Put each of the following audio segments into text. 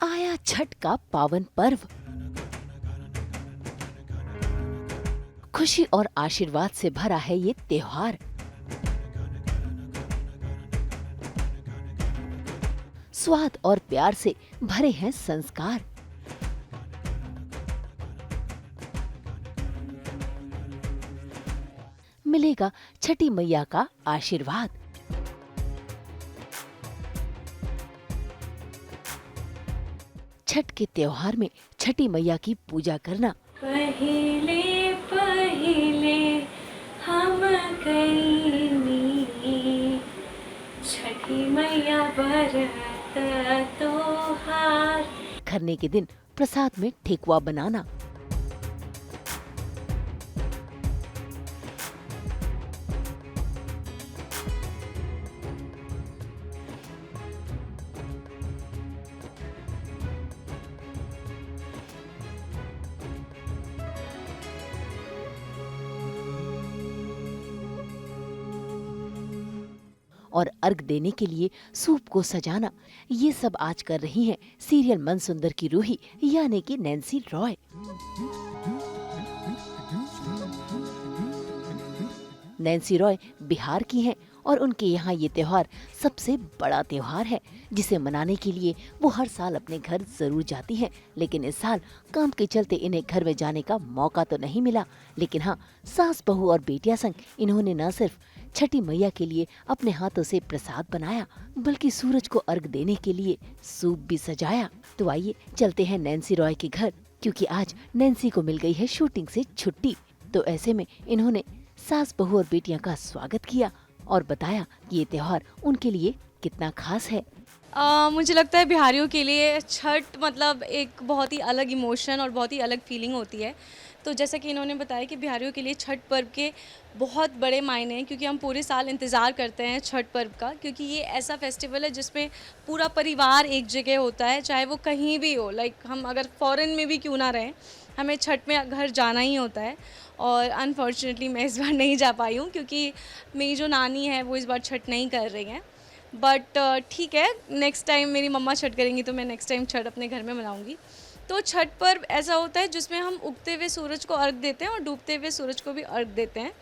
आया छठ का पावन पर्व। खुशी और आशीर्वाद से भरा है ये त्योहार। स्वाद और प्यार से भरे हैं संस्कार। मिलेगा छठी मैया का आशीर्वाद। छठ के त्योहार में छठी मैया की पूजा करना पहिले पहिले हम कईनी छठी मैया बरत तोहार। खरने के दिन प्रसाद में ठेकुआ बनाना, और अर्घ देने के लिए सूप को सजाना, ये सब आज कर रही हैं सीरियल मनसुंदर की रूही यानी कि नैन्सी रॉय। नैन्सी रॉय बिहार की हैं और उनके यहाँ ये त्योहार सबसे बड़ा त्योहार है जिसे मनाने के लिए वो हर साल अपने घर जरूर जाती हैं। लेकिन इस साल काम के चलते इन्हें घर में जाने का मौका तो नहीं मिला। लेकिन हाँ, सास बहू और बेटियां संग इन्होंने न सिर्फ छठी मैया के लिए अपने हाथों से प्रसाद बनाया बल्कि सूरज को अर्घ देने के लिए सूप भी सजाया। तो आइए चलते हैं नैन्सी रॉय के घर, क्योंकि आज नैन्सी को मिल गई है शूटिंग से छुट्टी। तो ऐसे में इन्होंने सास बहू और बेटियां का स्वागत किया और बताया कि ये त्योहार उनके लिए कितना खास है। मुझे लगता है बिहारियों के लिए छठ मतलब एक बहुत ही अलग इमोशन और बहुत ही अलग फीलिंग होती है। तो जैसा कि इन्होंने बताया कि बिहारियों के लिए छठ पर्व के बहुत बड़े मायने हैं, क्योंकि हम पूरे साल इंतज़ार करते हैं छठ पर्व का, क्योंकि ये ऐसा फेस्टिवल है जिसमें पूरा परिवार एक जगह होता है, चाहे वो कहीं भी हो। लाइक हम अगर फॉरेन में भी क्यों ना रहें, हमें छठ में घर जाना ही होता है। और अनफॉर्चुनेटली मैं इस बार नहीं जा पाई हूँ, क्योंकि मेरी जो नानी है वो इस बार छठ नहीं कर रही हैं। बट ठीक है, नेक्स्ट टाइम मेरी मम्मा छठ करेंगी तो मैं नेक्स्ट टाइम छठ अपने घर में मनाऊंगी। तो छठ पर्व ऐसा होता है जिसमें हम उगते हुए सूरज को अर्घ देते हैं और डूबते हुए सूरज को भी अर्घ देते हैं।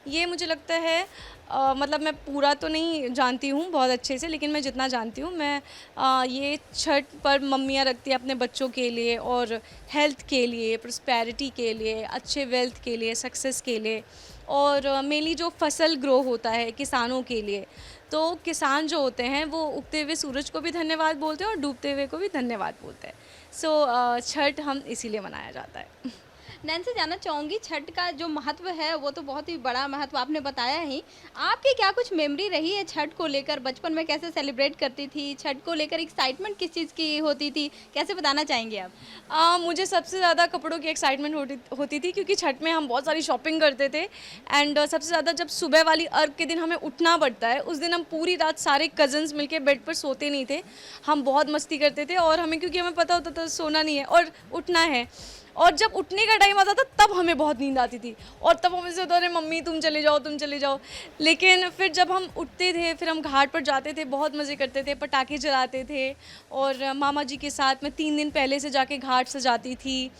ये मुझे लगता है मतलब मैं पूरा तो नहीं जानती हूँ बहुत अच्छे से, लेकिन मैं जितना जानती हूँ मैं ये छठ पर्व मम्मियाँ रखती हैं अपने बच्चों के लिए और हेल्थ के लिए, प्रॉस्पेरिटी के लिए, अच्छे वेल्थ के लिए, सक्सेस के लिए, और मेनली जो फसल ग्रो होता है किसानों के लिए। तो किसान जो होते हैं वो उगते हुए सूरज को भी धन्यवाद बोलते हैं और डूबते हुए को भी धन्यवाद बोलते हैं। सो छठ हम इसीलिए मनाया जाता है। नैन्सी, जानना चाहूँगी छठ का जो महत्व है वो तो बहुत ही बड़ा महत्व आपने बताया ही। आपकी क्या कुछ मेमोरी रही है छठ को लेकर? बचपन में कैसे सेलिब्रेट करती थी? छठ को लेकर एक्साइटमेंट किस चीज़ की होती थी? कैसे बताना चाहेंगे आप? मुझे सबसे ज़्यादा कपड़ों की एक्साइटमेंट होती थी, क्योंकि छठ में हम बहुत सारी शॉपिंग करते थे। एंड सबसे ज़्यादा जब सुबह वाली अर्घ के दिन हमें उठना पड़ता है, उस दिन हम पूरी रात सारे कज़न्स मिलके बेड पर सोते नहीं थे। हम बहुत मस्ती करते थे और क्योंकि हमें पता होता था सोना नहीं है और उठना है। और जब उठने का टाइम आता था तब हमें बहुत नींद आती थी और तब हम ऐसे होता अरे मम्मी तुम चले जाओ, तुम चले जाओ। लेकिन फिर जब हम उठते थे, फिर हम घाट पर जाते थे, बहुत मज़े करते थे, पटाखे जलाते थे। और मामा जी के साथ मैं 3 दिन पहले से जाके घाट सजाती थी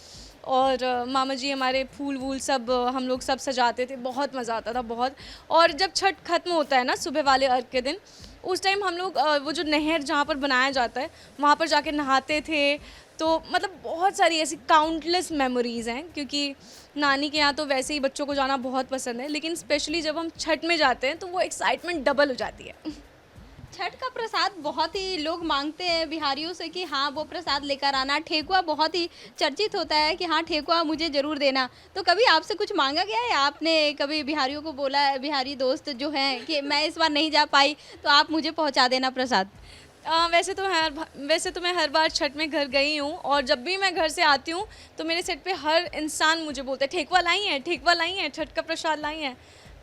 और मामा जी हमारे फूल वूल सब हम लोग सब सजाते थे, बहुत मज़ा आता था बहुत। और जब छठ ख़त्म होता है ना सुबह वाले अर्घ के दिन, उस टाइम हम लोग वो जो नहर जहाँ पर बनाया जाता है वहाँ पर जाके नहाते थे। तो मतलब बहुत सारी ऐसी काउंटलेस मेमोरीज़ हैं, क्योंकि नानी के यहाँ तो वैसे ही बच्चों को जाना बहुत पसंद है, लेकिन स्पेशली जब हम छठ में जाते हैं तो वो एक्साइटमेंट डबल हो जाती है। छठ का प्रसाद बहुत ही लोग मांगते हैं बिहारियों से कि हाँ वो प्रसाद लेकर आना। ठेकुआ बहुत ही चर्चित होता है कि हाँ ठेकुआ मुझे ज़रूर देना। तो कभी आपसे कुछ मांगा गया है? आपने कभी बिहारियों को बोला है, बिहारी दोस्त जो हैं, कि मैं इस बार नहीं जा पाई तो आप मुझे पहुंचा देना प्रसाद? वैसे तो मैं हर बार छठ में घर गई हूँ, और जब भी मैं घर से आती हूँ तो मेरे सेट पे हर इंसान मुझे बोलता है ठेकुआ लाई है, ठेकुआ लाई है, छठ का प्रसाद लाई है।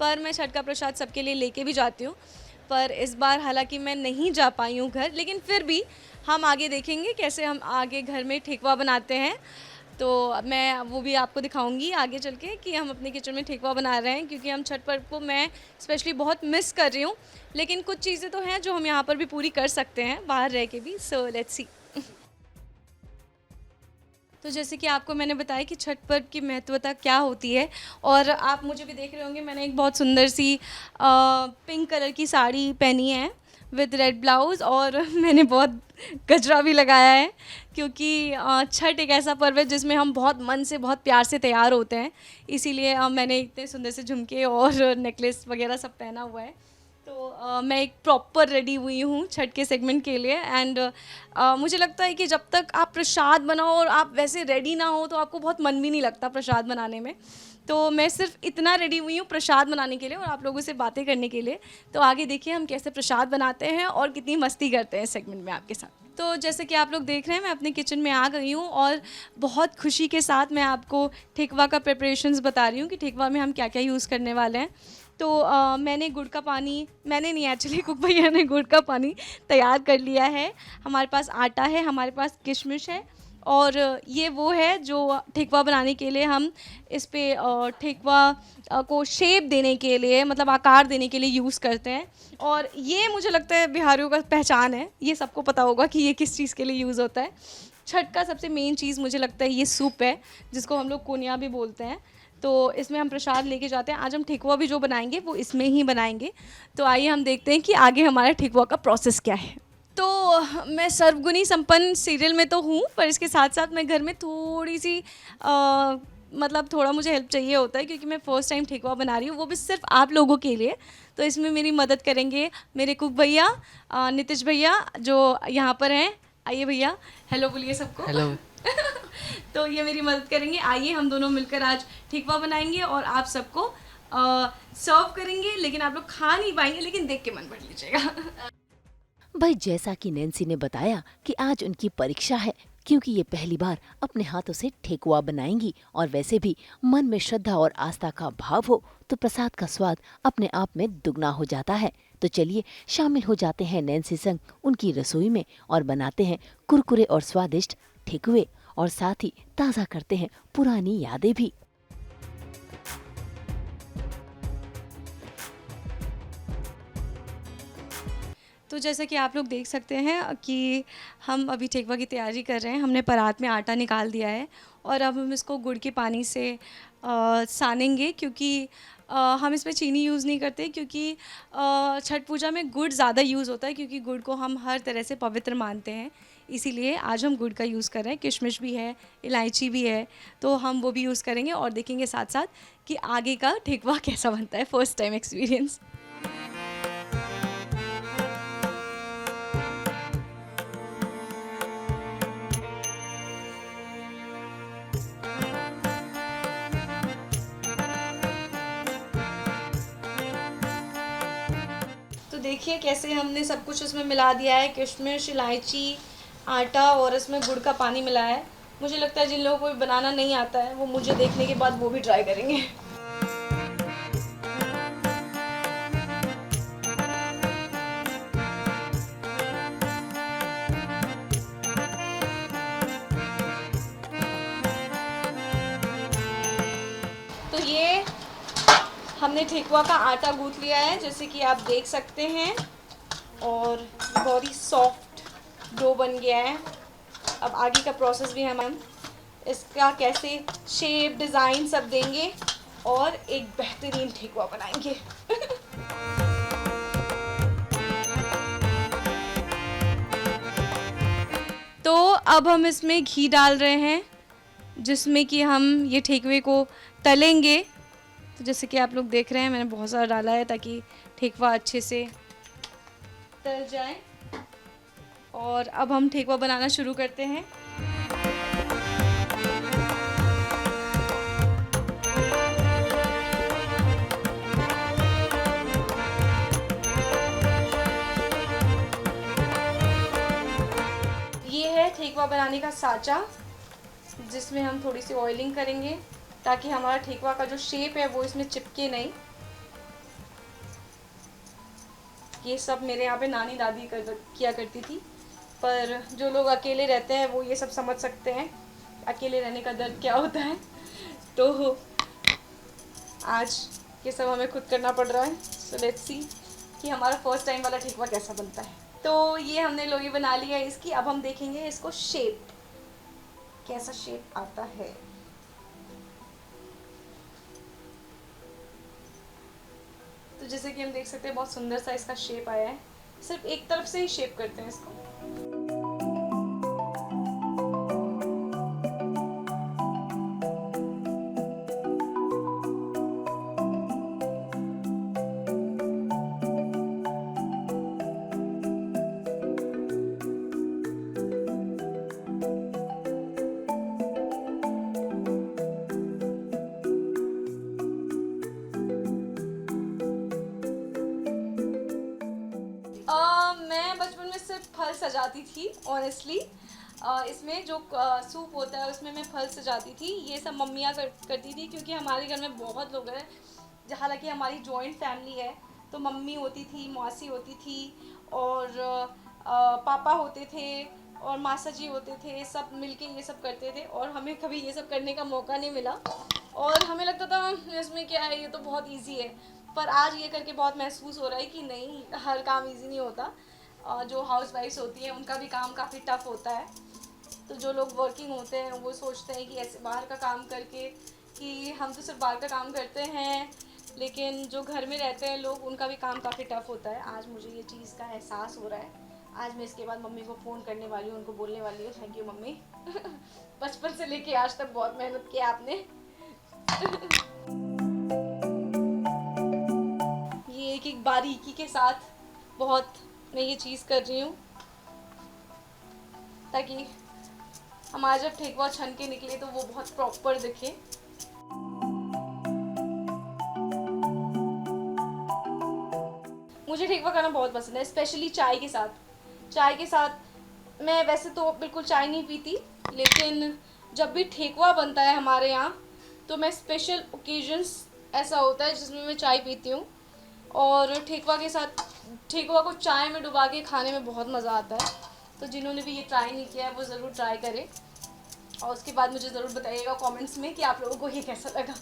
पर मैं छठ का प्रसाद सबके लिए लेके भी जाती हूँ। पर इस बार हालांकि मैं नहीं जा पाई हूँ घर, लेकिन फिर भी हम आगे देखेंगे कैसे हम आगे घर में ठेकुआ बनाते हैं। तो मैं वो भी आपको दिखाऊंगी आगे चल के कि हम अपने किचन में ठेकुआ बना रहे हैं, क्योंकि हम छठ पर्व को मैं स्पेशली बहुत मिस कर रही हूँ। लेकिन कुछ चीज़ें तो हैं जो हम यहाँ पर भी पूरी कर सकते हैं बाहर रह के भी। So let's see. तो जैसे कि आपको मैंने बताया कि छठ पर्व की महत्वता क्या होती है, और आप मुझे भी देख रहे होंगे, मैंने एक बहुत सुंदर सी पिंक कलर की साड़ी पहनी है विद रेड ब्लाउज़, और मैंने बहुत गजरा भी लगाया है, क्योंकि छठ एक ऐसा पर्व है जिसमें हम बहुत मन से, बहुत प्यार से तैयार होते हैं। इसीलिए मैंने इतने सुंदर से झुमके और नेकलेस वगैरह सब पहना हुआ है। तो मैं एक प्रॉपर रेडी हुई हूँ छठ के सेगमेंट के लिए। एंड मुझे लगता है कि जब तक आप प्रसाद बनाओ और आप वैसे रेडी ना हो तो आपको बहुत मन भी नहीं लगता प्रसाद बनाने में। तो मैं सिर्फ इतना रेडी हुई हूँ प्रसाद बनाने के लिए और आप लोगों से बातें करने के लिए। तो आगे देखिए हम कैसे प्रसाद बनाते हैं और कितनी मस्ती करते हैं सेगमेंट में आपके साथ। तो जैसे कि आप लोग देख रहे हैं, मैं अपने किचन में आ गई हूँ और बहुत खुशी के साथ मैं आपको ठेकवा का प्रिपरेशंस बता रही हूँ कि ठेकवा में हम क्या क्या यूज़ करने वाले हैं। तो मैंने गुड़ का पानी, मैंने नहीं एक्चुअली कुक भैया ने गुड़ का पानी तैयार कर लिया है। हमारे पास आटा है, हमारे पास किशमिश है, और ये वो है जो ठेकवा बनाने के लिए हम इस पे ठेकवा को शेप देने के लिए, मतलब आकार देने के लिए यूज़ करते हैं। और ये मुझे लगता है बिहारियों का पहचान है, ये सबको पता होगा कि ये किस चीज़ के लिए यूज़ होता है। छठ का सबसे मेन चीज़ मुझे लगता है ये सूप है, जिसको हम लोग कोनिया भी बोलते हैं। तो इसमें हम प्रसाद लेके जाते हैं। आज हम ठेकुआ भी जो बनाएंगे वो इसमें ही बनाएंगे। तो आइए हम देखते हैं कि आगे हमारा ठेकुआ का प्रोसेस क्या है। तो मैं सर्वगुणी संपन्न सीरियल में तो हूँ, पर इसके साथ साथ मैं घर में थोड़ी सी मतलब थोड़ा मुझे हेल्प चाहिए होता है, क्योंकि मैं फ़र्स्ट टाइम ठेकुआ बना रही हूँ, वो भी सिर्फ आप लोगों के लिए। तो इसमें मेरी मदद करेंगे मेरे कुक भैया नितिश भैया जो यहाँ पर हैं। आइए भैया, हेलो बोलिए सबको। हेलो। तो ये मेरी मदद करेंगे। आइए हम दोनों मिलकर आज ठेकुआ बनाएंगे और आप सबको सर्व करेंगे। लेकिन आप लोग खा नहीं पाएंगे, लेकिन देख के मन भर लीजिएगा। भाई जैसा कि नैन्सी ने बताया कि आज उनकी परीक्षा है, क्योंकि ये पहली बार अपने हाथों से ठेकुआ बनाएंगी, और वैसे भी मन में श्रद्धा और आस्था का भाव हो तो प्रसाद का स्वाद अपने आप में दुगना हो जाता है। तो चलिए शामिल हो जाते हैं नैन्सी संग उनकी रसोई में और बनाते हैं कुरकुरे और स्वादिष्ट ठेकुए, और साथ ही ताज़ा करते हैं पुरानी यादें भी। तो जैसा कि आप लोग देख सकते हैं कि हम अभी ठेकुआ की तैयारी कर रहे हैं। हमने परात में आटा निकाल दिया है और अब हम इसको गुड़ के पानी से सानेंगे, क्योंकि हम इसमें चीनी यूज़ नहीं करते, क्योंकि छठ पूजा में गुड़ ज़्यादा यूज़ होता है, क्योंकि गुड़ को हम हर तरह से पवित्र मानते हैं। इसीलिए आज हम गुड़ का यूज़ कर रहे हैं। किशमिश भी है, इलायची भी है, तो हम वो भी यूज़ करेंगे और देखेंगे साथ साथ कि आगे का ठेकुआ कैसा बनता है। First time experience. देखिए कैसे हमने सब कुछ उसमें मिला दिया है, किशमिश, इलायची, आटा और इसमें गुड़ का पानी मिलाया है। मुझे लगता है जिन लोगों को बनाना नहीं आता है वो मुझे देखने के बाद वो भी ट्राई करेंगे। तो ये हमने ठेकुआ का आटा गूंथ लिया है, जैसे कि आप देख सकते हैं, और बहुत ही सॉफ्ट डो बन गया है। अब आगे का प्रोसेस भी हम इसका कैसे शेप, डिज़ाइन सब देंगे और एक बेहतरीन ठेकुआ बनाएंगे। तो अब हम इसमें घी डाल रहे हैं, जिसमें कि हम ये ठेकुए को तलेंगे। तो जैसे कि आप लोग देख रहे हैं, मैंने बहुत सारा डाला है ताकि ठेकुआ अच्छे से तल जाए। और अब हम ठेकुआ बनाना शुरू करते हैं। ये है ठेकुआ बनाने का साँचा, जिसमें हम थोड़ी सी ऑयलिंग करेंगे ताकि हमारा ठेकुआ का जो शेप है वो इसमें चिपके नहीं। ये सब मेरे यहाँ पे नानी दादी किया करती थी, पर जो लोग अकेले रहते हैं वो ये सब समझ सकते हैं अकेले रहने का दर्द क्या होता है। तो आज ये सब हमें खुद करना पड़ रहा है। सो लेट्स सी कि हमारा फर्स्ट टाइम वाला ठेकुआ कैसा बनता है। तो ये हमने लोई बना लिया है इसकी। अब हम देखेंगे इसको शेप। कैसा शेप आता है। तो जैसे कि हम देख सकते हैं बहुत सुंदर सा इसका शेप आया है। सिर्फ एक तरफ से ही शेप करते हैं इसको। मैं बचपन में सिर्फ फल सजाती थी ऑनेस्टली। इसमें जो सूप होता है उसमें मैं फल सजाती थी। ये सब मम्मियाँ करती थी क्योंकि हमारे घर में बहुत लोग हैं। हालांकि हमारी जॉइंट फैमिली है, तो मम्मी होती थी, मौसी होती थी और पापा होते थे और मासा जी होते थे। सब मिलके ये सब करते थे और हमें कभी ये सब करने का मौका नहीं मिला और हमें लगता था इसमें क्या है, ये तो बहुत इजी है। पर आज ये करके बहुत महसूस हो रहा है कि नहीं, हर काम इजी नहीं होता। जो हाउस वाइफ्स होती हैं उनका भी काम काफ़ी टफ होता है। तो जो लोग वर्किंग होते हैं वो सोचते हैं कि ऐसे बाहर का काम करके कि हम तो सिर्फ बाहर का काम करते हैं, लेकिन जो घर में रहते हैं लोग उनका भी काम काफ़ी टफ होता है। आज मुझे ये चीज़ का एहसास हो रहा है। आज मैं इसके बाद मम्मी को फ़ोन करने वाली हूँ, उनको बोलने वाली हूँ थैंक यू मम्मी। बचपन से लेके आज तक बहुत मेहनत की आपने। ये एक एक बारीकी के साथ बहुत मैं ये चीज़ कर रही हूँ ताकि हमारा जब ठेकुआ छन के निकले तो वो बहुत प्रॉपर दिखे। मुझे ठेकुआ खाना बहुत पसंद है, स्पेशली चाय के साथ। चाय के साथ मैं वैसे तो बिल्कुल चाय नहीं पीती, लेकिन जब भी ठेकुआ बनता है हमारे यहाँ तो मैं स्पेशल ओकेजन्स ऐसा होता है जिसमें मैं चाय पीती हूँ। और ठेकुआ के साथ ठेकुआ को चाय में डुबा के खाने में बहुत मज़ा आता है। तो जिन्होंने भी ये ट्राई नहीं किया है वो ज़रूर ट्राई करें और उसके बाद मुझे ज़रूर बताइएगा कमेंट्स में कि आप लोगों को ये कैसा लगा।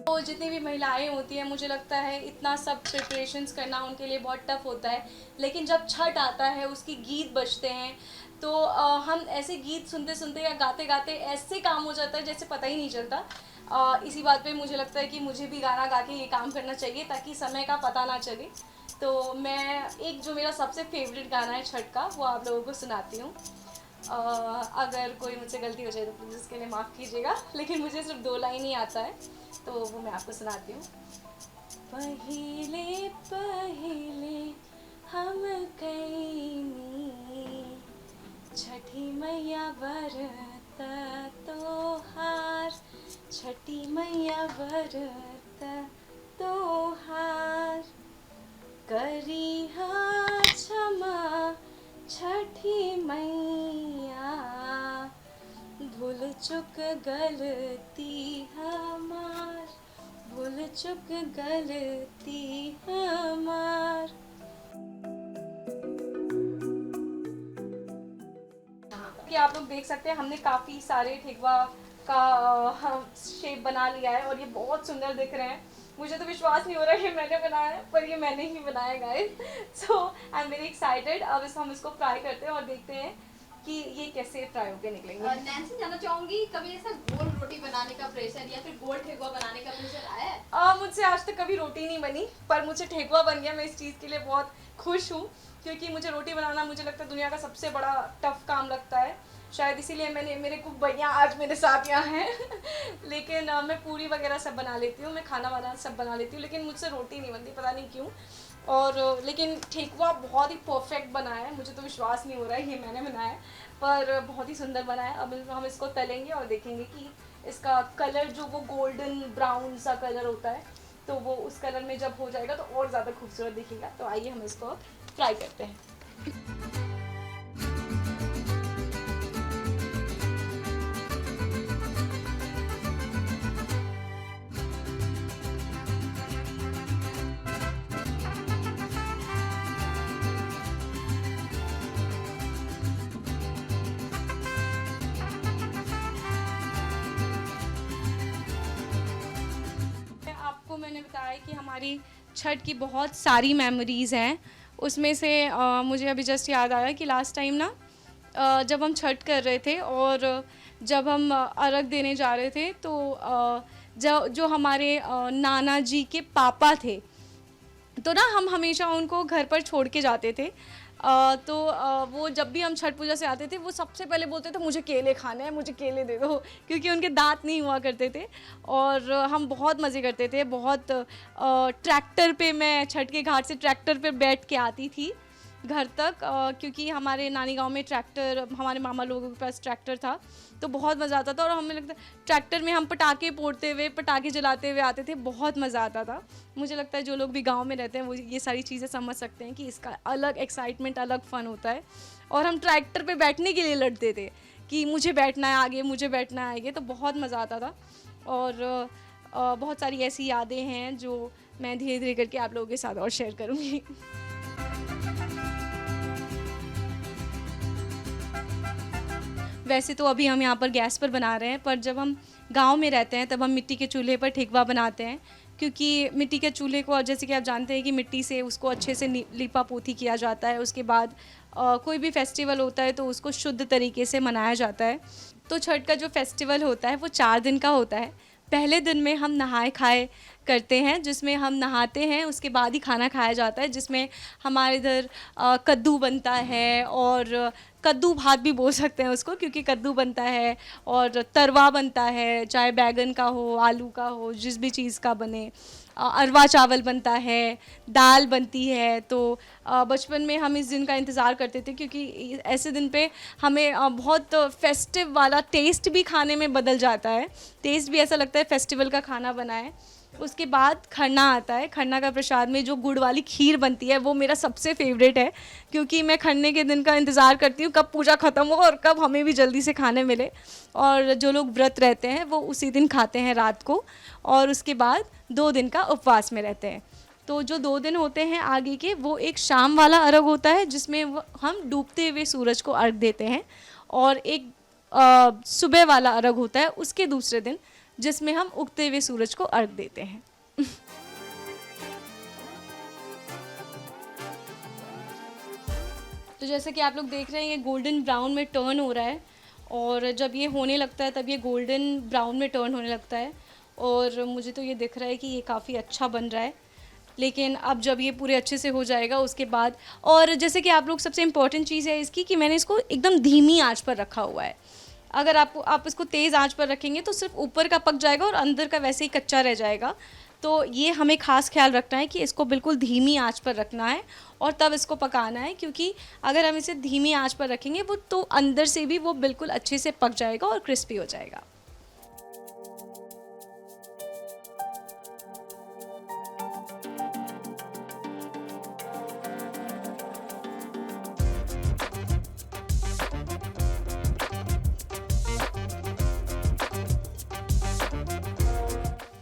तो जितनी भी महिलाएं होती हैं, मुझे लगता है इतना सब प्रिपरेशंस करना उनके लिए बहुत टफ होता है। लेकिन जब छठ आता है, उसकी गीत बजते हैं तो हम ऐसे गीत सुनते सुनते या गाते गाते ऐसे काम हो जाता है जैसे पता ही नहीं चलता। इसी बात पे मुझे लगता है कि मुझे भी गाना गा के ये काम करना चाहिए ताकि समय का पता ना चले। तो मैं एक जो मेरा सबसे फेवरेट गाना है छठ का, वो आप लोगों को सुनाती हूँ। अगर कोई मुझसे गलती हो जाए तो प्लीज़ उसके लिए माफ़ कीजिएगा, लेकिन मुझे सिर्फ 2 लाइन ही आता है तो वो मैं आपको सुनाती हूँ। पहिले पहिले हम कैनी छठी मैया व्रत तोहार, छठी मैया व्रत तोहार, करिहा क्षमा छठी मैया, भूल चुक गलती हमार, भूल चुक गलती हमार। कि आप लोग देख सकते हैं हमने काफ़ी सारे ठेकुआ का शेप बना लिया है और ये बहुत सुंदर दिख रहे हैं। मुझे तो विश्वास नहीं हो रहा है कि मैंने बनाया है, पर ये मैंने ही बनाया guys. So I am very excited. अब हम इसको फ्राई करते हैं और देखते हैं कि ये कैसे फ्राई होके निकलेंगे। नैन्सी जानना चाहूंगी, कभी ऐसा गोल रोटी बनाने का प्रेशर या फिर गोल ठेकुआ बनाने का प्रेशर आया है? मुझसे आज तक कभी रोटी नहीं बनी, पर मुझे ठेकुआ बन गया। मैं इस चीज़ के लिए बहुत खुश हूँ क्योंकि मुझे रोटी बनाना मुझे लगता है दुनिया का सबसे बड़ा टफ काम लगता है। शायद इसीलिए मेरे कुक भैया आज मेरे साथ यहाँ हैं। लेकिन मैं पूरी वगैरह सब बना लेती हूँ, मैं खाना वाना सब बना लेती हूँ, लेकिन मुझसे रोटी नहीं बनती, पता नहीं क्यों। और लेकिन ठेकुआ बहुत ही परफेक्ट बना है, मुझे तो विश्वास नहीं हो रहा है ये मैंने बनाया है, पर बहुत ही सुंदर बना है। अब हम इसको तलेंगे और देखेंगे कि इसका कलर जो वो गोल्डन ब्राउन सा कलर होता है, तो वो उस कलर में जब हो जाएगा तो और ज़्यादा खूबसूरत दिखेगा। तो आइए हम इसको फ्राई करते हैं। बताया कि हमारी छठ की बहुत सारी मेमोरीज़ हैं। उसमें से मुझे अभी जस्ट याद आया कि लास्ट टाइम ना जब हम छठ कर रहे थे और जब हम अर्घ देने जा रहे थे तो जो हमारे नाना जी के पापा थे, तो ना हम हमेशा उनको घर पर छोड़ के जाते थे। वो जब भी हम छठ पूजा से आते थे वो सबसे पहले बोलते थे मुझे केले खाने हैं, मुझे केले दे दो, क्योंकि उनके दांत नहीं हुआ करते थे। और हम बहुत मज़े करते थे, बहुत ट्रैक्टर पे, मैं छठ के घाट से ट्रैक्टर पे बैठ के आती थी घर तक, क्योंकि हमारे नानी गांव में ट्रैक्टर, हमारे मामा लोगों के पास ट्रैक्टर था, तो बहुत मज़ा आता था। और हमें लगता ट्रैक्टर में हम पटाखे फोड़ते हुए, पटाखे जलाते हुए आते थे, बहुत मज़ा आता था। मुझे लगता है जो लोग भी गांव में रहते हैं वो ये सारी चीज़ें समझ सकते हैं कि इसका अलग एक्साइटमेंट, अलग फ़न होता है। और हम ट्रैक्टर पे बैठने के लिए लड़ते थे कि मुझे बैठना है आगे, मुझे बैठना है आगे, तो बहुत मज़ा आता था। और बहुत सारी ऐसी यादें हैं जो मैं धीरे धीरे करके आप लोगों के साथ और शेयर करूँगी। वैसे तो अभी हम यहाँ पर गैस पर बना रहे हैं, पर जब हम गांव में रहते हैं तब हम मिट्टी के चूल्हे पर ठेकुआ बनाते हैं, क्योंकि मिट्टी के चूल्हे को, जैसे कि आप जानते हैं कि मिट्टी से उसको अच्छे से लीपा पोती किया जाता है। उसके बाद कोई भी फेस्टिवल होता है तो उसको शुद्ध तरीके से मनाया जाता है। तो छठ का जो फेस्टिवल होता है वो 4 दिन का होता है। पहले दिन में हम नहाए खाए करते हैं, जिसमें हम नहाते हैं, उसके बाद ही खाना खाया जाता है, जिसमें हमारे इधर कद्दू बनता है, और कद्दू भात भी बोल सकते हैं उसको, क्योंकि कद्दू बनता है और तरवा बनता है, चाहे बैगन का हो, आलू का हो, जिस भी चीज़ का बने। अरवा चावल बनता है, दाल बनती है। तो बचपन में हम इस दिन का इंतज़ार करते थे, क्योंकि ऐसे दिन पे हमें बहुत फेस्टिव वाला टेस्ट भी खाने में बदल जाता है, टेस्ट भी ऐसा लगता है फेस्टिवल का खाना बना है। उसके बाद खरना आता है। खरना का प्रसाद में जो गुड़ वाली खीर बनती है वो मेरा सबसे फेवरेट है, क्योंकि मैं खरने के दिन का इंतज़ार करती हूँ कब पूजा ख़त्म हो और कब हमें भी जल्दी से खाने मिले। और जो लोग व्रत रहते हैं वो उसी दिन खाते हैं रात को, और उसके बाद 2 दिन का उपवास में रहते हैं। तो जो 2 दिन होते हैं आगे के, वो एक शाम वाला अर्घ होता है जिसमें हम डूबते हुए सूरज को अर्घ देते हैं, और एक सुबह वाला अर्घ होता है उसके दूसरे दिन, जिसमें हम उगते हुए सूरज को अर्घ देते हैं। तो जैसे कि आप लोग देख रहे हैं ये गोल्डन ब्राउन में टर्न हो रहा है, और जब ये होने लगता है तब ये गोल्डन ब्राउन में टर्न होने लगता है, और मुझे तो ये दिख रहा है कि ये काफ़ी अच्छा बन रहा है। लेकिन अब जब ये पूरे अच्छे से हो जाएगा उसके बाद, और जैसे कि आप लोग, सबसे इम्पॉर्टेंट चीज़ है इसकी कि मैंने इसको एकदम धीमी आंच पर रखा हुआ है। अगर आप इसको तेज़ आंच पर रखेंगे तो सिर्फ ऊपर का पक जाएगा और अंदर का वैसे ही कच्चा रह जाएगा। तो ये हमें ख़ास ख्याल रखना है कि इसको बिल्कुल धीमी आंच पर रखना है और तब इसको पकाना है, क्योंकि अगर हम इसे धीमी आंच पर रखेंगे वो तो अंदर से भी वो बिल्कुल अच्छे से पक जाएगा और क्रिस्पी हो जाएगा।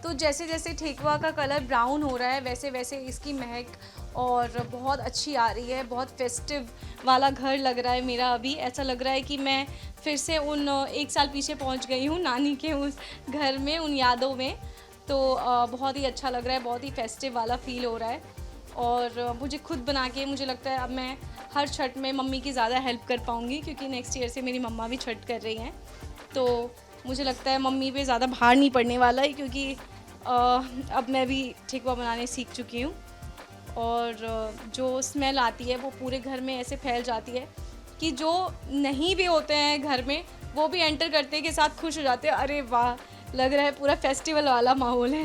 तो जैसे जैसे ठेकुआ का कलर ब्राउन हो रहा है वैसे वैसे इसकी महक और बहुत अच्छी आ रही है। बहुत फेस्टिव वाला घर लग रहा है मेरा। अभी ऐसा लग रहा है कि मैं फिर से उन 1 साल पीछे पहुंच गई हूँ, नानी के उस घर में, उन यादों में। तो बहुत ही अच्छा लग रहा है, बहुत ही फेस्टिव वाला फील हो रहा है। और मुझे खुद बना के, मुझे लगता है अब मैं हर छठ में मम्मी की ज़्यादा हेल्प कर पाऊँगी, क्योंकि नेक्स्ट ईयर से मेरी मम्मा भी छठ कर रही हैं। तो मुझे लगता है मम्मी पे ज़्यादा भार नहीं पड़ने वाला है, क्योंकि अब मैं भी ठेकुआ बनाने सीख चुकी हूँ। और जो स्मेल आती है वो पूरे घर में ऐसे फैल जाती है कि जो नहीं भी होते हैं घर में वो भी एंटर करते के साथ खुश हो जाते हैं, अरे वाह, लग रहा है पूरा फेस्टिवल वाला माहौल है।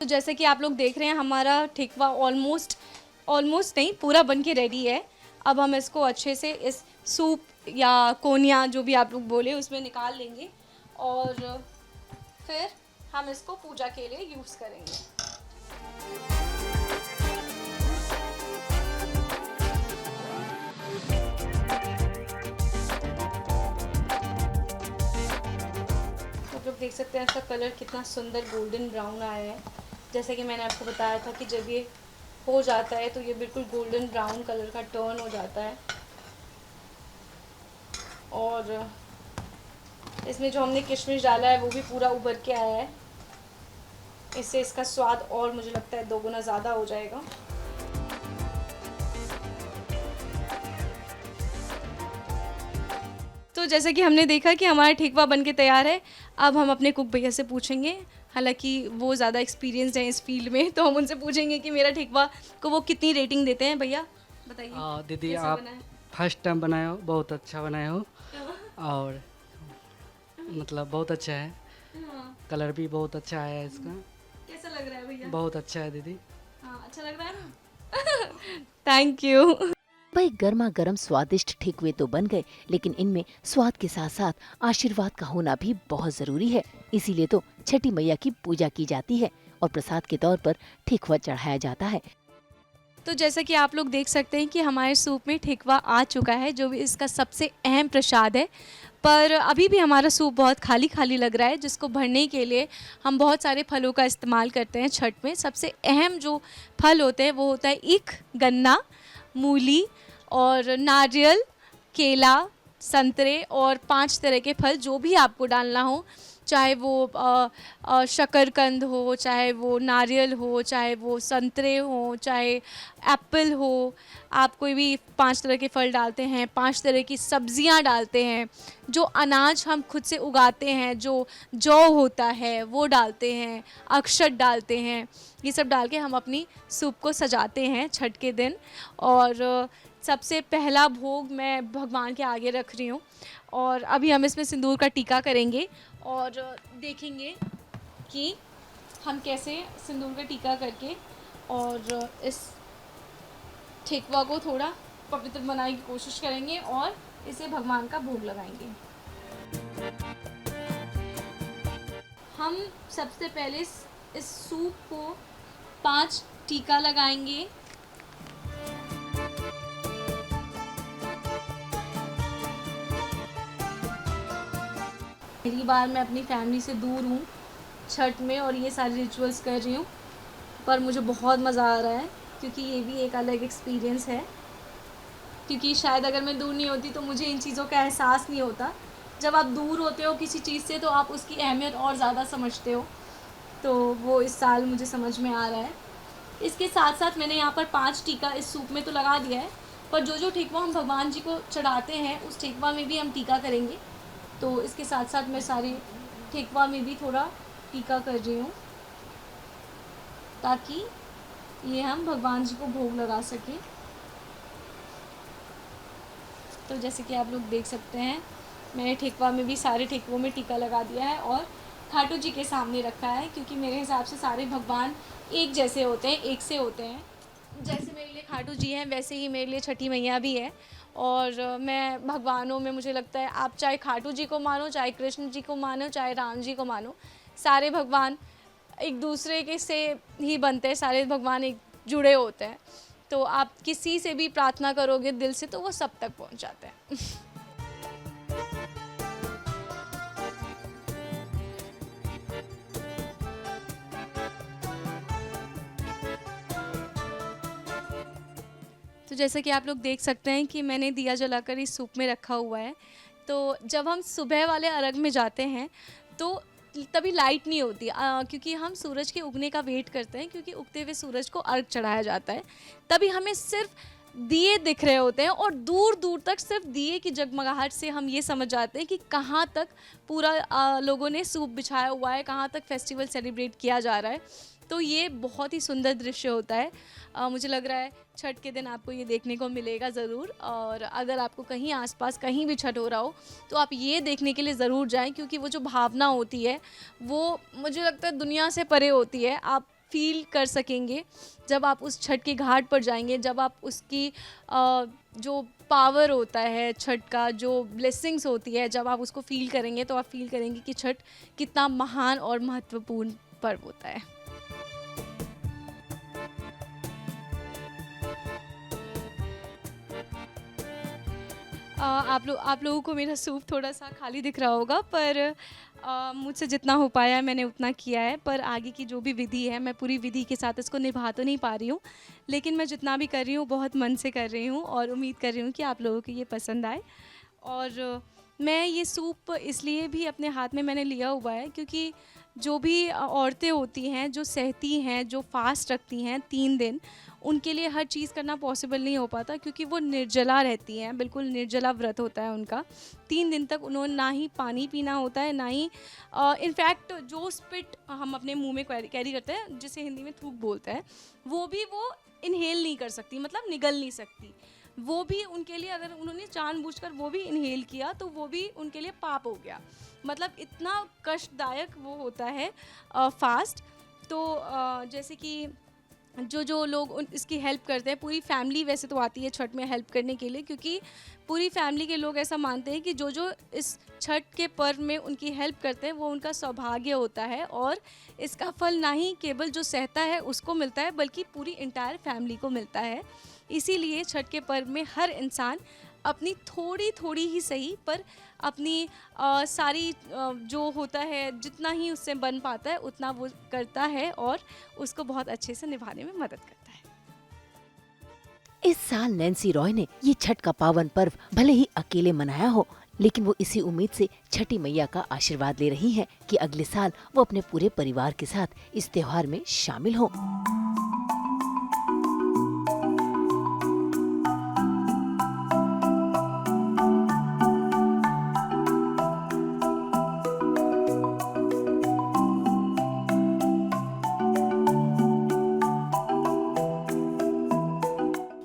तो जैसे कि आप लोग देख रहे हैं हमारा ठेकुआ ऑलमोस्ट नहीं, पूरा बन के रेडी है। अब हम इसको अच्छे से इस सूप या कोनिया, जो भी आप लोग बोले, उसमें निकाल लेंगे और फिर हम इसको पूजा के लिए यूज़ करेंगे। आप लोग देख सकते हैं इसका कलर कितना सुंदर गोल्डन ब्राउन आया है। जैसे कि मैंने आपको बताया था कि जब ये हो जाता है तो ये बिल्कुल गोल्डन ब्राउन कलर का टर्न हो जाता है। और इसमें जो हमने किशमिश डाला है वो भी पूरा उभर के आया है। इससे इसका स्वाद और मुझे लगता है दोगुना ज़्यादा हो जाएगा। तो जैसा कि हमने देखा कि हमारा ठेकुआ बन के तैयार है, अब हम अपने कुक भैया से पूछेंगे, हालांकि वो ज़्यादा एक्सपीरियंस्ड हैं इस फील्ड में, तो हम उनसे पूछेंगे कि मेरा ठेकुआ को वो कितनी रेटिंग देते हैं। भैया बताइए। दीदी कैसा आप बना है? फर्स्ट टाइम बनाए हो, बहुत अच्छा बनाए हो और मतलब बहुत अच्छा है, हाँ, कलर भी बहुत अच्छा आया है इसका, कैसा लग रहा है भैया? बहुत अच्छा है दीदी। हाँ, अच्छा लग रहा है ना? Thank you. भाई गर्मा गर्म स्वादिष्ट ठेकुए तो बन गए, लेकिन इनमें स्वाद के साथ साथ आशीर्वाद का होना भी बहुत जरूरी है। इसीलिए तो छठी मैया की पूजा की जाती है और प्रसाद के तौर पर ठेकुआ चढ़ाया जाता है। तो जैसा कि आप लोग देख सकते हैं कि हमारे सूप में ठेकुआ आ चुका है, जो भी इसका सबसे अहम प्रसाद है। पर अभी भी हमारा सूप बहुत खाली खाली लग रहा है, जिसको भरने के लिए हम बहुत सारे फलों का इस्तेमाल करते हैं छठ में। सबसे अहम जो फल होते हैं वो होता है ईख, गन्ना, मूली और नारियल, केला, संतरे और 5 तरह के फल जो भी आपको डालना हो, चाहे वो शकरकंद हो, चाहे वो नारियल हो, चाहे वो संतरे हो, चाहे एप्पल हो। आप कोई भी 5 तरह के फल डालते हैं, 5 तरह की सब्जियां डालते हैं, जो अनाज हम खुद से उगाते हैं, जो जौ होता है वो डालते हैं, अक्षत डालते हैं। ये सब डाल के हम अपनी सूप को सजाते हैं छठ के दिन। और सबसे पहला भोग मैं भगवान के आगे रख रही हूँ और अभी हम इसमें सिंदूर का टीका करेंगे और देखेंगे कि हम कैसे सिंदूर का टीका करके और इस ठेकुआ को थोड़ा पवित्र बनाने की कोशिश करेंगे और इसे भगवान का भोग लगाएंगे। हम सबसे पहले इस सूप को 5 टीका लगाएंगे। पहली बार मैं अपनी फैमिली से दूर हूँ छठ में और ये सारे रिचुअल्स कर रही हूँ, पर मुझे बहुत मज़ा आ रहा है क्योंकि ये भी एक अलग एक्सपीरियंस है। क्योंकि शायद अगर मैं दूर नहीं होती तो मुझे इन चीज़ों का एहसास नहीं होता। जब आप दूर होते हो किसी चीज़ से तो आप उसकी अहमियत और ज़्यादा समझते हो, तो वो इस साल मुझे समझ में आ रहा है। इसके साथ साथ मैंने यहाँ पर 5 टीका इस सूप में तो लगा दिया है, पर जो ठेकुआ हम भगवान जी को चढ़ाते हैं उस ठेकुआ में भी हम टीका करेंगे। तो इसके साथ साथ मैं सारे ठेकुआ में भी थोड़ा टीका कर रही हूँ ताकि ये हम भगवान जी को भोग लगा सकें। तो जैसे कि आप लोग देख सकते हैं मैंने ठेकुआ में भी सारे ठेकुओं में टीका लगा दिया है और खाटू जी के सामने रखा है, क्योंकि मेरे हिसाब से सारे भगवान एक जैसे होते हैं, एक से होते हैं। जैसे मेरे लिए खाटू जी हैं वैसे ही मेरे लिए छठी मैया भी है। और मैं भगवानों में मुझे लगता है आप चाहे खाटू जी को मानो, चाहे कृष्ण जी को मानो, चाहे राम जी को मानो, सारे भगवान एक दूसरे के से ही बनते हैं, सारे भगवान एक जुड़े होते हैं। तो आप किसी से भी प्रार्थना करोगे दिल से तो वो सब तक पहुंच जाते हैं। तो जैसा कि आप लोग देख सकते हैं कि मैंने दिया जलाकर इस सूप में रखा हुआ है। तो जब हम सुबह वाले अर्घ में जाते हैं तो तभी लाइट नहीं होती, क्योंकि हम सूरज के उगने का वेट करते हैं, क्योंकि उगते हुए सूरज को अर्घ चढ़ाया जाता है। तभी हमें सिर्फ दिए दिख रहे होते हैं और दूर दूर तक सिर्फ दिए की जगमगाहट से हम ये समझ जाते हैं कि कहाँ तक पूरा लोगों ने सूप बिछाया हुआ है, कहाँ तक फेस्टिवल सेलिब्रेट किया जा रहा है। तो ये बहुत ही सुंदर दृश्य होता है। मुझे लग रहा है छठ के दिन आपको ये देखने को मिलेगा ज़रूर। और अगर आपको कहीं आसपास कहीं भी छठ हो रहा हो तो आप ये देखने के लिए ज़रूर जाएं, क्योंकि वो जो भावना होती है वो मुझे लगता है दुनिया से परे होती है। आप फील कर सकेंगे जब आप उस छठ के घाट पर जाएंगे, जब आप उसकी जो पावर होता है छठ का, जो ब्लेसिंग्स होती है, जब आप उसको फील करेंगे तो आप फील करेंगे कि छठ कितना महान और महत्वपूर्ण पर्व होता है। आप लोगों को मेरा सूप थोड़ा सा खाली दिख रहा होगा, पर मुझसे जितना हो पाया है मैंने उतना किया है। पर आगे की जो भी विधि है मैं पूरी विधि के साथ इसको निभा तो नहीं पा रही हूँ, लेकिन मैं जितना भी कर रही हूँ बहुत मन से कर रही हूँ और उम्मीद कर रही हूँ कि आप लोगों को ये पसंद आए। और मैं ये सूप इसलिए भी अपने हाथ में मैंने लिया हुआ है क्योंकि जो भी औरतें होती हैं जो सहती हैं, जो फास्ट रखती हैं 3 दिन, उनके लिए हर चीज़ करना पॉसिबल नहीं हो पाता क्योंकि वो निर्जला रहती हैं, बिल्कुल निर्जला व्रत होता है उनका। 3 दिन तक उन्होंने ना ही पानी पीना होता है, ना ही इनफैक्ट जो स्पिट हम अपने मुंह में कैरी करते हैं, जिसे हिंदी में थूक बोलते हैं, वो भी वो इनहेल नहीं कर सकती, मतलब निगल नहीं सकती। वो भी उनके लिए, अगर उन्होंने जानबूझकर वो भी इनहेल किया तो वो भी उनके लिए पाप हो गया। मतलब इतना कष्टदायक वो होता है फास्ट। तो जैसे कि जो लोग इसकी हेल्प करते हैं, पूरी फैमिली वैसे तो आती है छठ में हेल्प करने के लिए, क्योंकि पूरी फैमिली के लोग ऐसा मानते हैं कि जो इस छठ के पर्व में उनकी हेल्प करते हैं वो उनका सौभाग्य होता है, और इसका फल ना ही केवल जो सहता है उसको मिलता है बल्कि पूरी इंटायर फैमिली को मिलता है। इसीलिए छठ के पर्व में हर इंसान अपनी थोड़ी ही सही पर अपनी सारी जो होता है, जितना ही उससे बन पाता है उतना वो करता है और उसको बहुत अच्छे से निभाने में मदद करता है। इस साल नैन्सी रॉय ने ये छठ का पावन पर्व भले ही अकेले मनाया हो, लेकिन वो इसी उम्मीद से छठी मैया का आशीर्वाद ले रही हैं कि अगले साल वो अपने पूरे परिवार के साथ इस त्योहार में शामिल हो।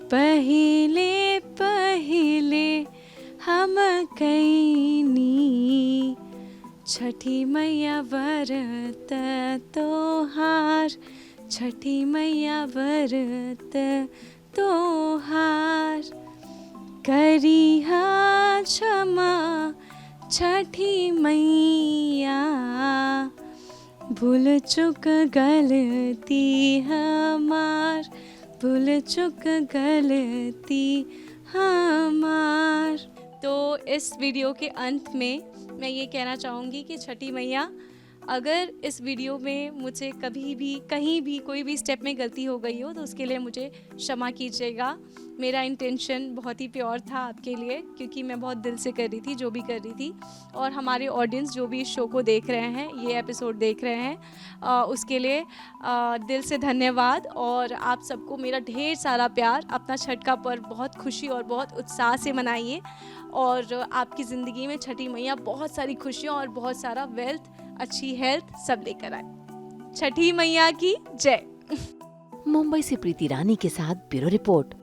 पहिले पहिले हम कैनी छठी मैया व्रत तोहार, छठी मैया व्रत तोहार, करिहा क्षमा छठी मैया, भूल चुक गलती हमार, भूल चुक गलती हमार। तो इस वीडियो के अंत में मैं ये कहना चाहूँगी कि छठी मैया, अगर इस वीडियो में मुझे कभी भी कहीं भी कोई भी स्टेप में गलती हो गई हो तो उसके लिए मुझे क्षमा कीजिएगा। मेरा इंटेंशन बहुत ही प्योर था आपके लिए, क्योंकि मैं बहुत दिल से कर रही थी जो भी कर रही थी। और हमारे ऑडियंस जो भी इस शो को देख रहे हैं, ये एपिसोड देख रहे हैं, उसके लिए दिल से धन्यवाद। और आप सबको मेरा ढेर सारा प्यार। अपना छठ का पर्व बहुत खुशी और बहुत उत्साह से मनाइए, और आपकी ज़िंदगी में छठी मैया बहुत सारी खुशियाँ और बहुत सारा वेल्थ, अच्छी हेल्थ सब लेकर आए। छठी मैया की जय। मुंबई से प्रीति रानी के साथ ब्यूरो रिपोर्ट।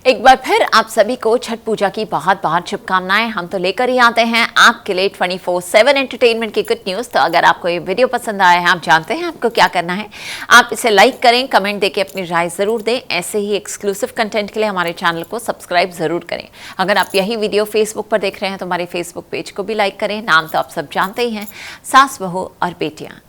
एक बार फिर आप सभी को छठ पूजा की बहुत बहुत शुभकामनाएं। हम तो लेकर ही आते हैं आपके लिए 24/7 एंटरटेनमेंट की गुड न्यूज़। तो अगर आपको ये वीडियो पसंद आया है, आप जानते हैं आपको क्या करना है। आप इसे लाइक करें, कमेंट देके अपनी राय ज़रूर दें। ऐसे ही एक्सक्लूसिव कंटेंट के लिए हमारे चैनल को सब्सक्राइब ज़रूर करें। अगर आप यही वीडियो फेसबुक पर देख रहे हैं तो हमारे फेसबुक पेज को भी लाइक करें। नाम तो आप सब जानते ही हैं, सास बहू और बेटियाँ।